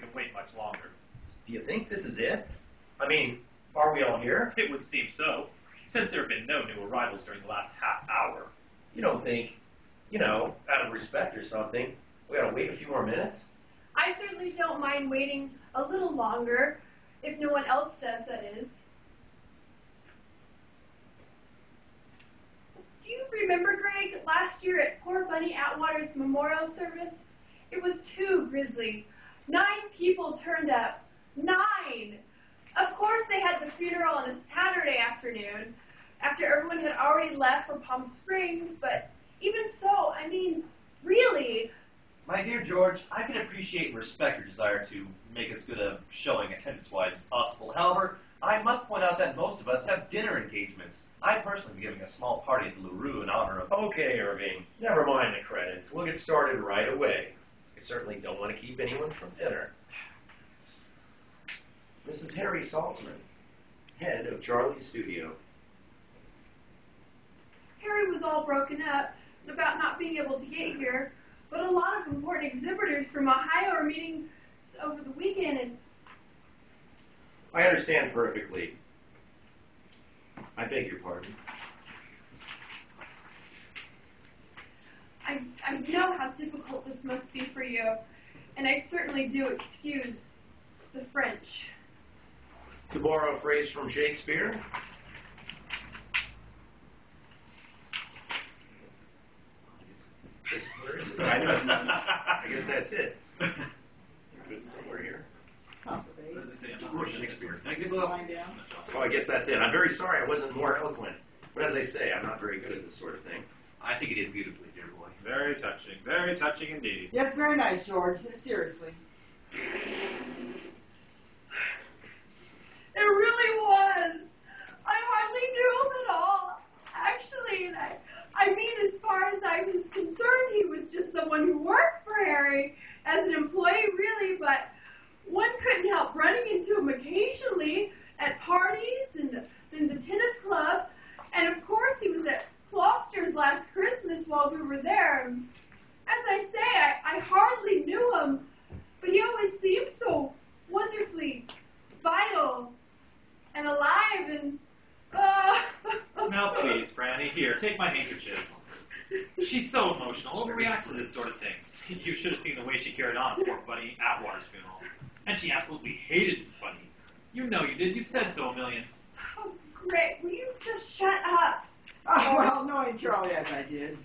can wait much longer. Do you think this is it? I mean, are we all here? It would seem so, since there have been no new arrivals during the last half hour. You don't think, out of respect or something, we ought to wait a few more minutes? I certainly don't mind waiting a little longer, if no one else does, that is. Do you remember, Greg, last year at poor Bunny Atwater's memorial service? It was too grisly. 9 people turned up. 9! Of course they had the funeral on a Saturday afternoon, after everyone had already left for Palm Springs, but even so, I mean, really. My dear George, I can appreciate and respect your desire to make as good a showing attendance-wise as possible. However, I must point out that most of us have dinner engagements. I personally am giving a small party at the LaRue in honor of... Okay, Irving, never mind the credits. We'll get started right away. I certainly don't want to keep anyone from dinner. This is Harry Saltzman, head of Charlie's studio. Harry was all broken up about not being able to get here, but a lot of important exhibitors from Ohio are meeting over the weekend, and I understand perfectly. I beg your pardon. I know how difficult this must be for you, and I certainly do excuse the French. To borrow a phrase from Shakespeare, I guess that's it. Good somewhere here. Shakespeare. Oh, I guess that's it. I'm very sorry I wasn't more eloquent. But as I say, I'm not very good at this sort of thing. I think you did beautifully, dear boy. Very touching indeed. Yes, very nice, George. Seriously. It really was. I hardly knew him at all, actually, and I mean, as far as I was concerned, he was just someone who worked for Harry as an employee, really, but one couldn't help running into him occasionally at parties and in the tennis club, and of course he was at Foster's last Christmas while we were there. And as I say, I hardly knew him, but he always seemed so wonderfully vital and alive, and Now please, Franny, here, take my handkerchief. She's so emotional, overreacts to this sort of thing. You should have seen the way she carried on at poor Bunny Atwater's funeral. And she absolutely hated Bunny. You know you did. You said so a million. oh, Greg, will you just shut up? Oh, well, knowing Charlie as I did.